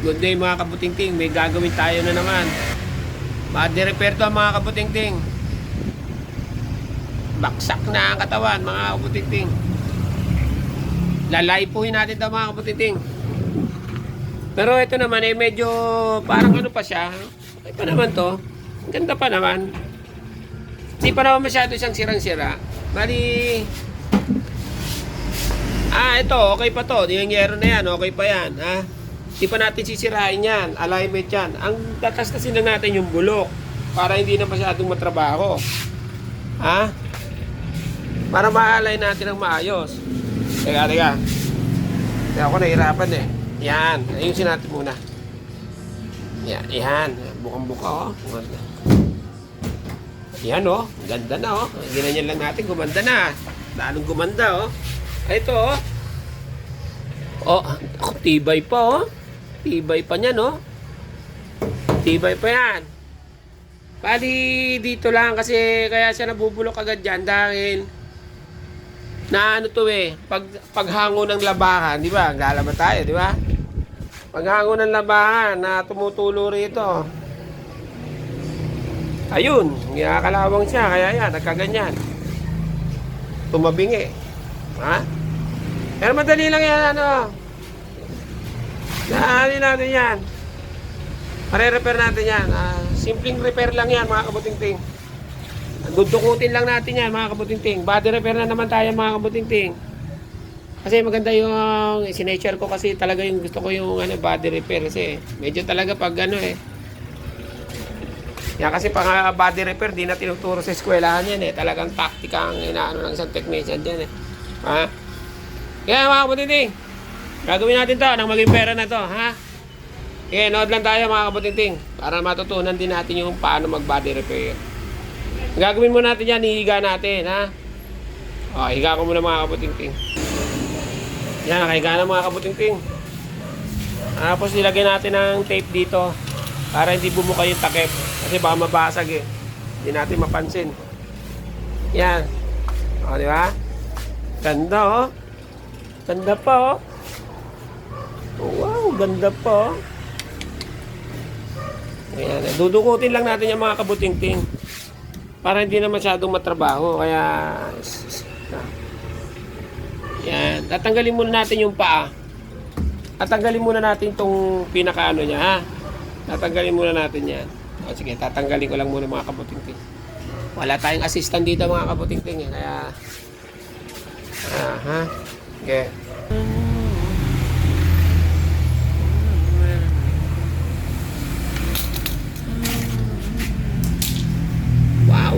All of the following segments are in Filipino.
Good day mga kabutingting, may gagawin tayo na naman. Madi-repair to mga kabutingting. Baksak na ang katawan mga kabutingting. Lalaypuhin natin to mga kabutingting. Pero ito naman medyo parang ano pa siya. Okay pa naman to. Ganda pa naman. Hindi pa naman masyado siyang sirang-sira. Bali, ito okay pa to. Yung yero na yan, okay pa yan, ha? Hindi pa natin sisirain yan, alignment yan. Ang tatastasin lang natin yung bulok para hindi na masyadong matrabaho. Ha? Para ma-align natin ng maayos. Teka. Kaya ako nahirapan eh. Yan, ayusin natin muna. Yan. Bukang-buka oh. Yan oh, ganda na oh. Ginanyan lang natin, gumanda na. Lalong gumanda oh. Ito oh. Oh, tibay pa oh. Tibay pa niyan, no? Tibay pa yan. Bali, dito lang kasi kaya siya nabubulok agad dyan dahil na ano to eh, paghango ng labahan, di ba? Galaba tayo, di ba? Paghango ng labahan na tumutulo rito. Ayun, nakakalawang siya, kaya yan, nagkaganyan. Tumabingi. Ha? Pero madali lang yan, ano? Dahil natin yan. Pare-repair natin yan. Simpleng repair lang yan mga kabutingting. Dudukutin lang natin yan mga kabutingting. Body repair na naman tayo mga kabutingting. Kasi maganda yung sineshare ko kasi talaga yung gusto ko yung body repair kasi medyo talaga pag yan kasi pang body repair di na tinuturo sa eskwelahan yan talagang taktika ang inaano ng isang technician dyan ha? Kaya mga kabutingting, gagawin natin to nang maging pera na to, ha? Okay, nood lang tayo mga kabutingting para matutunan din natin yung paano mag body repair. Gagawin mo natin yan, hihiga natin, ha? O, higa ko muna mga kabutingting. Yan, nakahiga na mga kabutingting. Tapos nilagyan natin ng tape dito para hindi bumuka yung takip kasi baka mabasag eh. Hindi natin mapansin. Yan. O, di ba? Ganda oh. Ganda pa oh. Oh, wow, ganda pa. Ayan, dudukutin lang natin yung mga kabutingting para hindi na masyadong matrabaho. Kaya yan, tatanggalin muna natin yung paa. Tatanggalin muna natin tong pinakaano niya, ha. Tatanggalin muna natin yan. O, sige, tatanggalin ko lang muna mga kabutingting. Wala tayong assistant dito mga kabutingting kaya ha. Okay. Wow.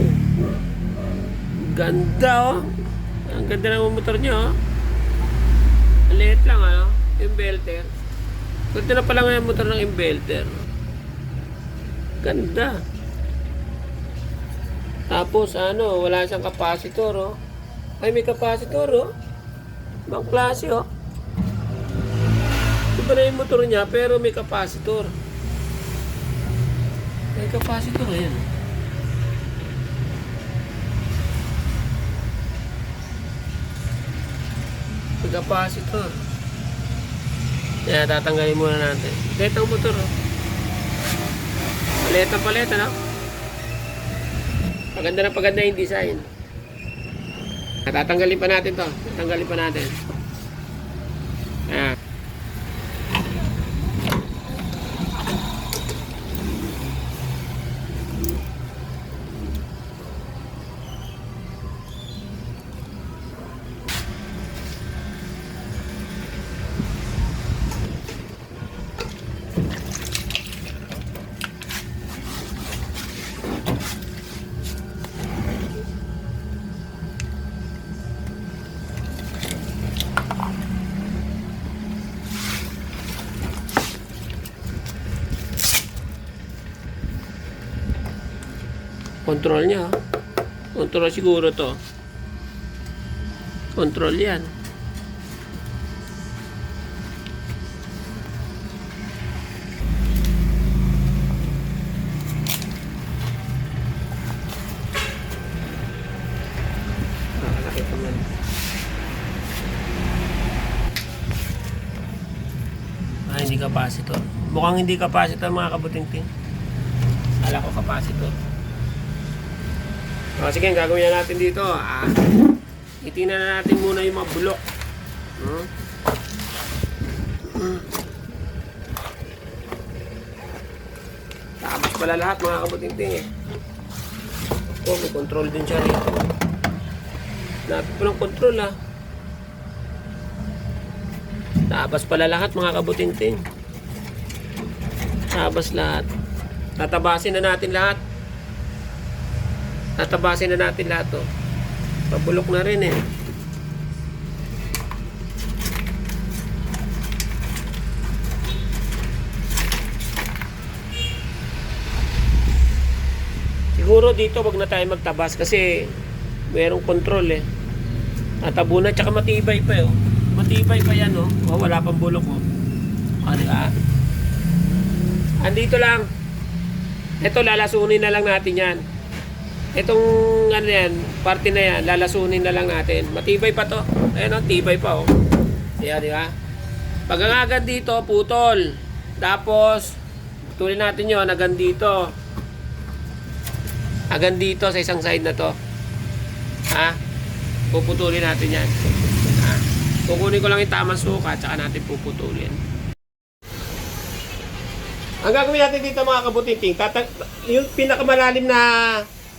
Ganda oh. Ang ganda ng motor niya oh. Liit lang ano, inverter. Ganda na pala yung motor ng inverter. Ganda. Tapos wala siyang capacitor oh. Ay may capacitor oh. Ibang klase oh. Iba na yung motor niya pero may capacitor. May capacitor ayan. May capacitor. Kaya tatanggalin muna natin. Paleta ang motor oh. Paleta no? Paganda yung design. Tatanggalin pa natin to. Tatanggalin pa natin. Control niya. Control siguro to. Control yan. Nakakita man. hindi capacitor. Mukhang hindi capacitor mga kabuting-ting. Kala ko capacitor. O, sige, gagawin na natin dito. Itingnan na natin muna yung mga bulok. Tapos pala lahat mga kabuting-ting eh. May control din siya rito. Lapit po ng control Tapos pala lahat mga kabuting-ting. Tapos lahat. Tatabasin na natin lahat. Pabulok na rin eh. Siguro dito wag na tayo magtabas kasi mayroong control eh. Tatabo na tsaka matibay pa eh. Matibay pa yan wala pang bulok diba? Andito lang. Ito lalasunin na lang natin yan. Itong parte na yan, lalasunin na lang natin. Matibay pa to. Ayan tibay pa Ayan, di ba? Pag ang agad dito, putol. Tapos, putulin natin yun, agad dito. Agad dito sa isang side na to. Puputulin natin yan. Kukunin ko lang yung tamang sukat, tsaka natin puputulin. Ang gagawin natin dito mga kabuting-ting, yung pinakamalalim na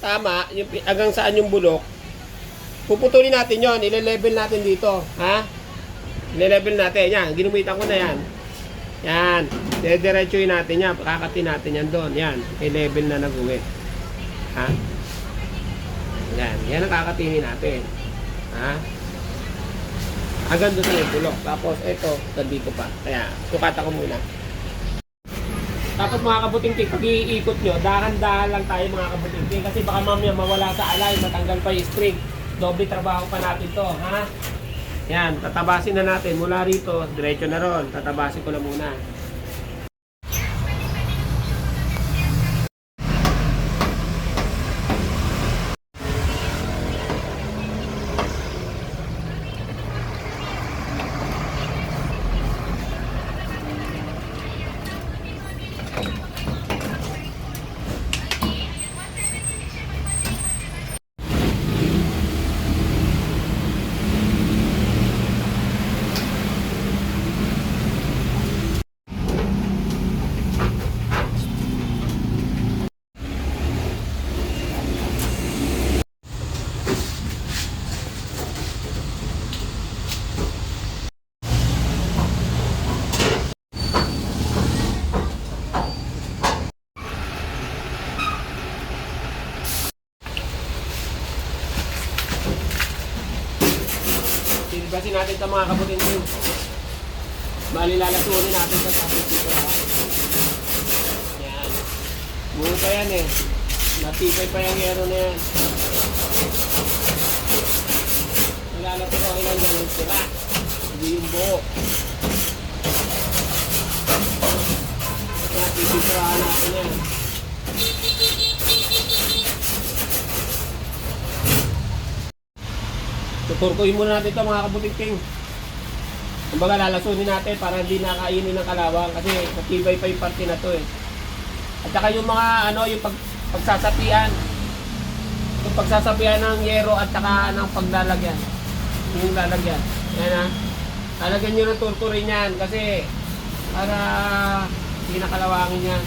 tama, yung hanggang saan yung bulok, puputulin natin yon, ile-level natin dito, ile-level natin, yan, ginumitan ko na yan, diretsuhin natin yan, kakatin natin yan doon, yan, i-level na nag-uwi, yan ang kakatinin natin, hanggang doon sa may bulok, tapos ito, dito pa, kaya, sukata ko muna. Tapos mga kabuting-ting, pag iikot nyo, dahan-dahan lang tayo mga kabuting-ting kasi baka mamaya mawala sa alay, matanggal pa yung spring. Doble trabaho pa natin to, Yan, tatabasin na natin mula rito, diretso na ron. Tatabasin ko na muna. Silbasin natin ito mga kabuting-ting. Bali lalasunin natin ito tapos dito yan. Buo pa yan eh. Matibay pa yung hero na yan. Nilalapit ko ilan dyan yung sira. Hindi yung buo. Kaya titirahan natin yan. Tuturkuin muna natin ito mga kabuting-ting. Kumbaga lalasunin natin para hindi nakainin ng kalawang kasi matibay pa yung parte na to eh. At saka yung mga yung pagsasapian. Yung pagsasapian ng yero at saka ng paglalagyan. Yung lalagyan. Yan lalagyan nyo ng turturin yan kasi para hindi nakalawangin yan.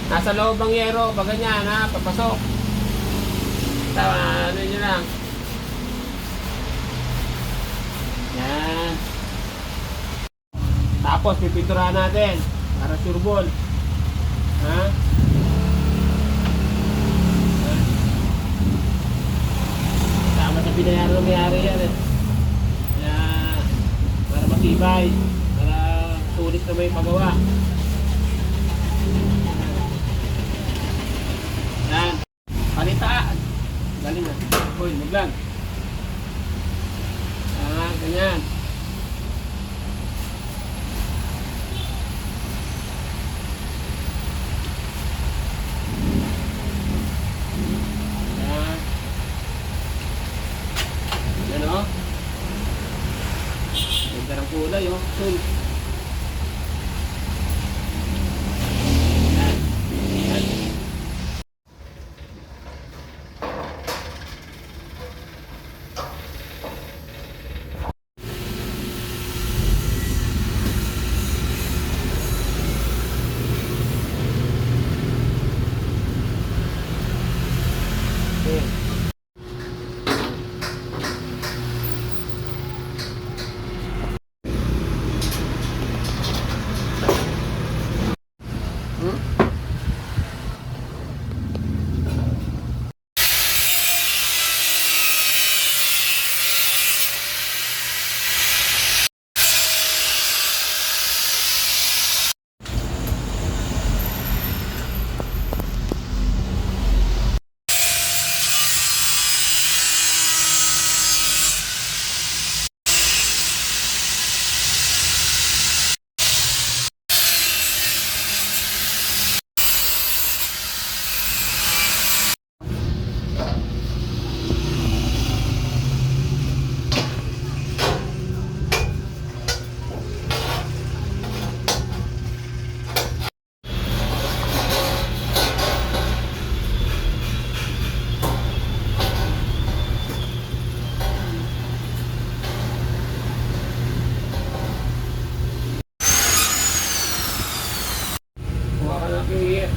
Nasa loob ang yero, pag ganyan papasok. Ano nyo lang. Yan. Tapos pipinturahan natin para sureball. Tama sa binayaran ng mayari yan eh. Kaya para matibay, para sulit na may pagawa. Yan. Palitaan. Galing na. Hoy, maglang. Ganyan. Yan o. Ganda ng kulay. kulay, oh. Soon.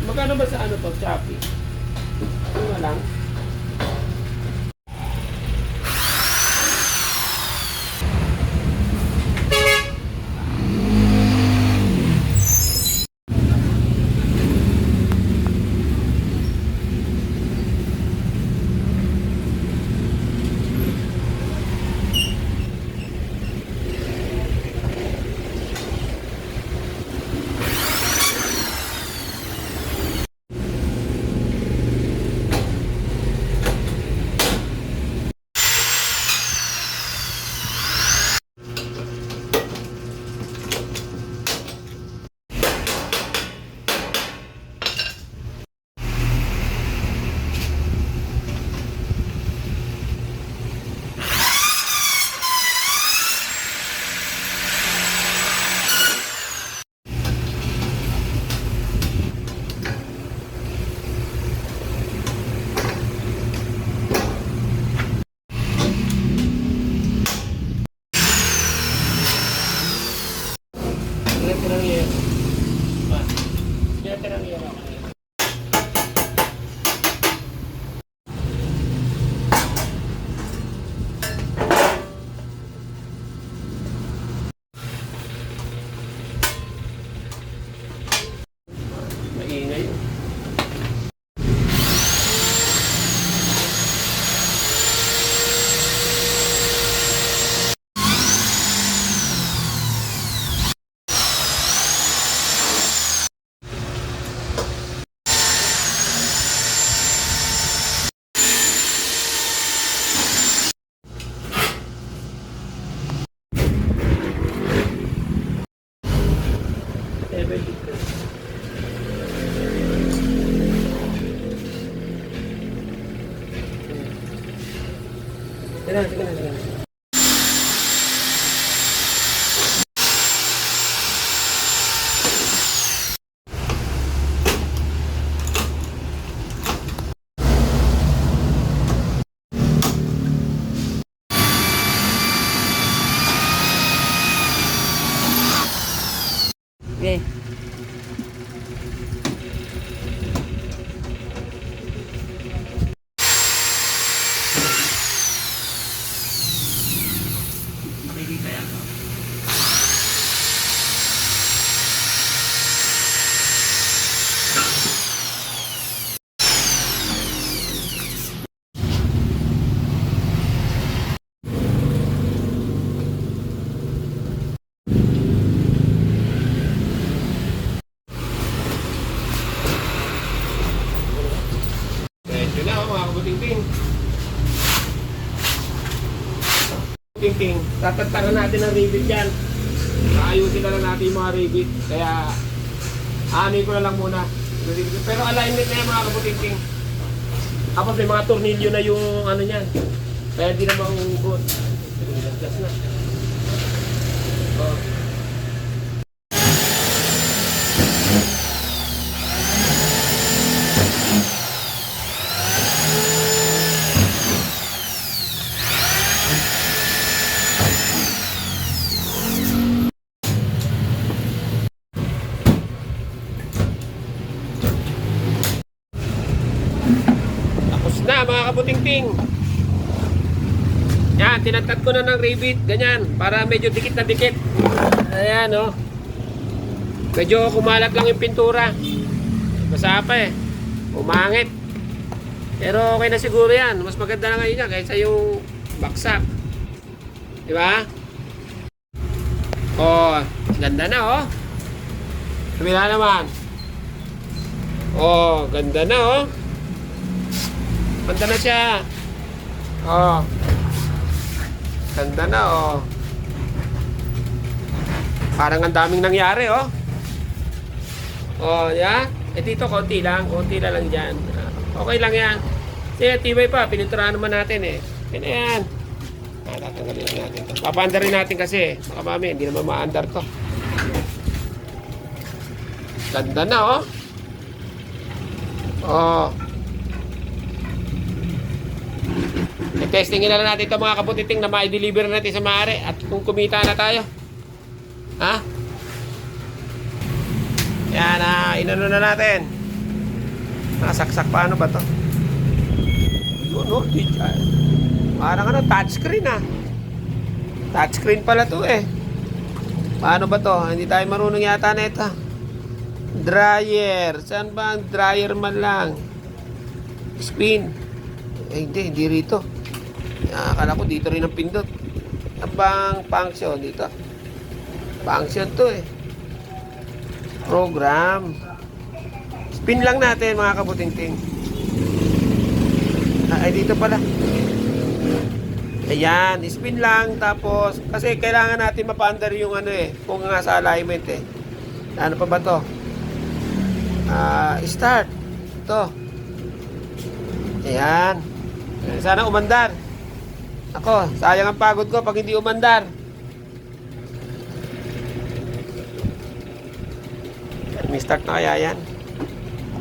Magkano ba sa ano to, Shopee? Ano lang? Tirang yero. Tirang yero. Maingay. Sige na. Okay. Makikita yan. Medyo na mga kabuting-ting. Ting-ting, tatantaran natin ang rivet dyan. Ayusin na lang natin yung mga rivet. Kaya, aanin ko na lang muna. Pero alignment na yan mga kabuting-ting. Tapos may mga tornilyo na yung ano niyan. Kaya di na mauukot. Gas na. Oh. Tapos na mga kabutingting. Yan, tinatad ko na ng rivet, ganyan, para medyo dikit na dikit. Ayan, oh. Medyo kumalat lang yung pintura. Basa pa eh. Umangit. Pero okay na siguro yan. Mas maganda na ngayon yan kaysa yung baksak. Diba? Oh, ganda na, oh. Kabila naman. Oh, ganda na, oh. Ganda na siya. Oh. Ganda na, oh. Parang ang daming nangyari, oh. Oh, yeah. Eh dito, konti lang lang dyan. Okay lang yan. Kasi tibay pa, pininturahan naman natin eh. Yan yan. Tatanggalin lang natin to. Papaandar rin natin kasi. Baka mami, hindi naman maandar to. Ganda na, oh. Oh. I-testingin na lang natin ito mga kabutiting na ma-deliver natin sa maaari at kung kumita na tayo. Ha? Yan, inano na natin. Nakasaksak pa, ano ba to? Yun, no? Parang ano, touchscreen touchscreen pala to eh. Paano ba to? Hindi tayo marunong yata na ito. Dryer. Saan ba ang dryer man lang? Spin. Eh, hindi rito. Akala ko dito rin ang pindot. Ang bang function dito? Function to eh. Program. Spin lang natin mga kabutingting. Ay dito pala. Ayan, spin lang tapos kasi kailangan natin mapaandar yung ano eh, kung nga sa alignment eh. Ano pa ba to? Start. Ito. Ayan. Sana umandar. Ako, sayang ang pagod ko pag hindi umandar. May start na kaya yan.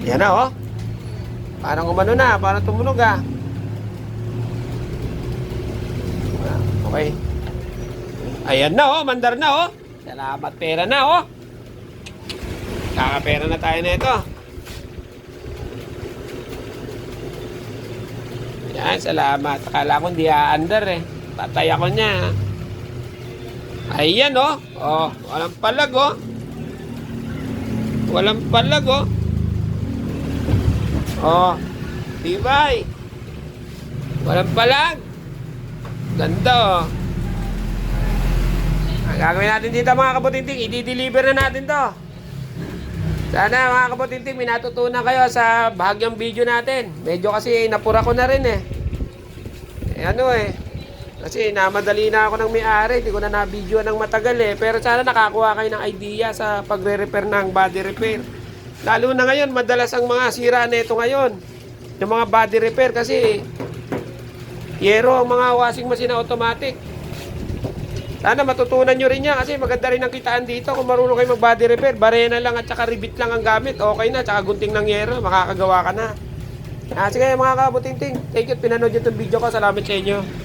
Yan na, oh. Parang umano na, parang tumunog ah. Okay. Ayan na, oh, mandar na, oh. Salamat, pera na, oh. Kakapera na tayo na ito. Yan, salamat. Akala ko hindi aandar eh. Patay ako niya. Ayan, oh. Oh, walang palag, oh. Walang palag, oh. Oh, tibay. Walang palag. Ganda, oh. Ang gagawin natin dito mga kabutinting, i-deliver na natin to. Sana mga kabutinting, may natutunan kayo sa bahagyang video natin. Medyo kasi napura ko na rin eh. Ano eh. Kasi namadali na ako ng may-ari, hindi ko na na-video ng matagal eh. Pero sana nakakuha kayo ng idea sa pagre-repair ng body repair. Lalo na ngayon, madalas ang mga sira na ito ngayon. Yung mga body repair kasi yero ang mga washing machine na automatic. Sana matutunan nyo rin yan kasi maganda rin ang kitaan dito kung marunong kayo mag-body repair. Barena lang at saka rivet lang ang gamit. Okay na, tsaka gunting ng yero, makakagawa ka na. Sige mga kabutingting, thank you at pinanood nyo itong video ko. Salamat sa inyo.